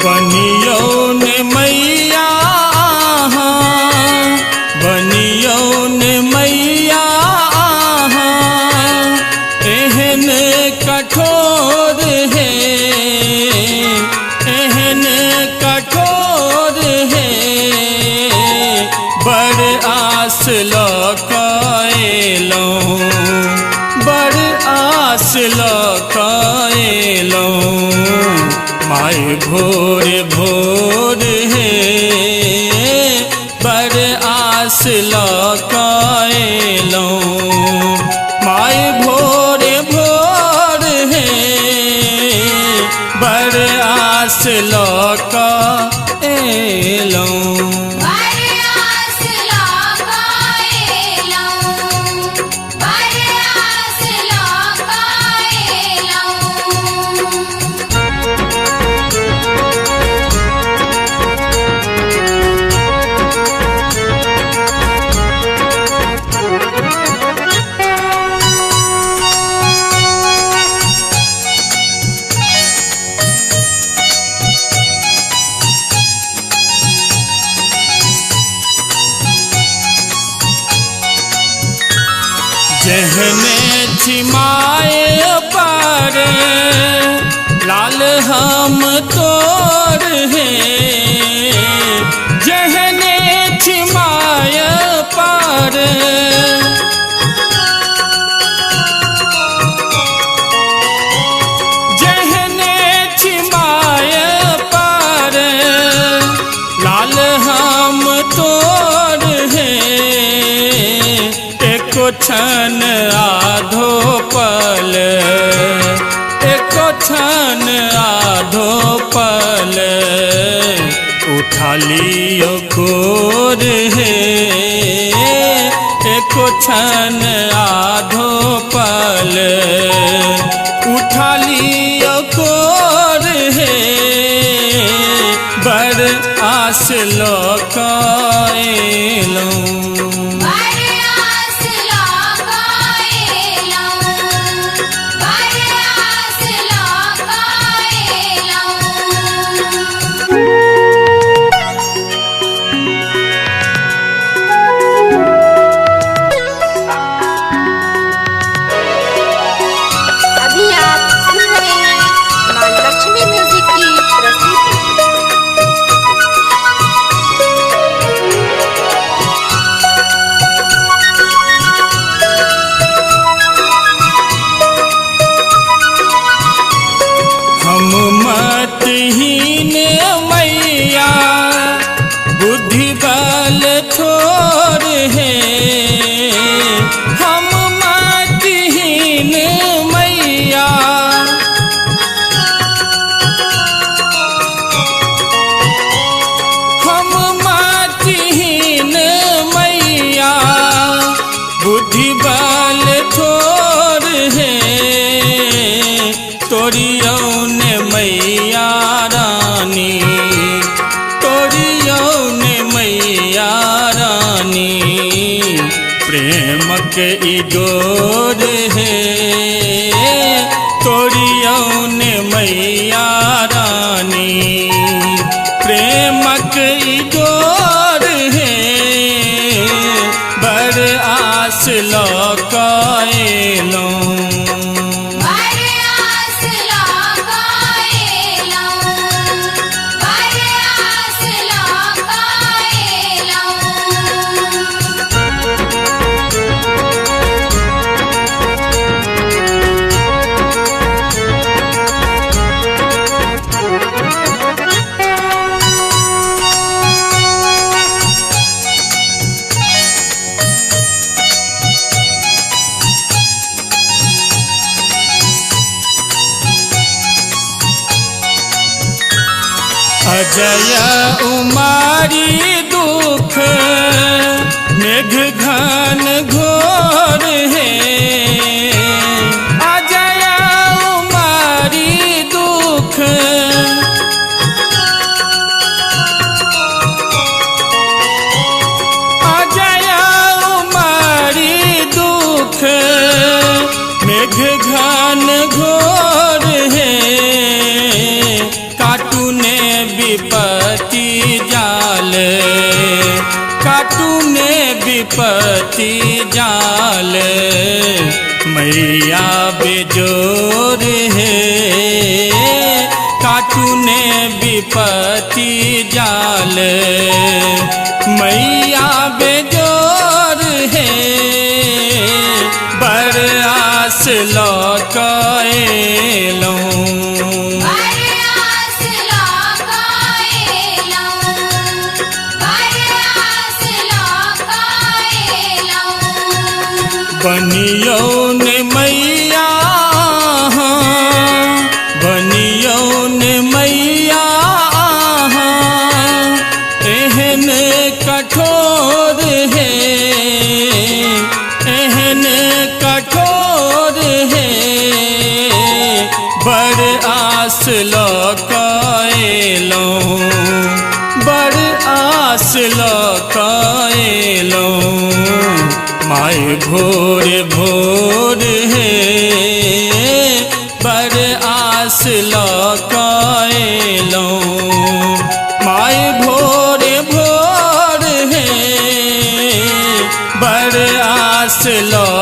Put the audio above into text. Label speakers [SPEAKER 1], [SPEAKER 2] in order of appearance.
[SPEAKER 1] बनियो ने मैया बनियो ने मैया एहन कठोर है एहन कठोर है बड़ आस लकाएलो बड़ आस लकाएलो माय भोर भोर है बड़ आस लकाएलो माय भोर भोर है बड़ आस लकाएलो जहने छिमाए पर लाल हम तोर हैं जहने छिमाए पर जहने छिमाए पर लाल हम तोर हैं एको क्षण आधो पल एको क्षण आधो पल उठा लियो गोर है एको क्षण आधो पल उठा लियो गोर है बड़ आस लकाएलो मतहीन मैया बुद्धि बल थोर है हम मतहीन मैया हम मतहीन मैया बुद्धि बल थोर है तोरियो ने मैया रानी तोरियो ने मैया रानी प्रेम के डोर है तोरियो ने मैया रानी प्रेम के डोर है बड़ आस लकाएलो अजय उमारी दुख मेघ घन घोर है अजय उमारी दुख अजय उमारी दुख मेघ घन घोर है काटू ने विपत्ति जाल, काटू में विपत्ति जाल, मैया बेजोर है, काटू ने विपत्ति जाल, मैया बेजोर है, बड़ आस लौकाएलौं, बनियो ने मैया, बनियो ने मैया, एहन कठोर है, एहन कठोर है, बड़ आस लौकाएलौं, बड़ आस लौकाएलौं, माय भोर भोर है, बड़ आस लौकाएलौं, माय भोर भोर है, बड़ आस लौकाएलौं।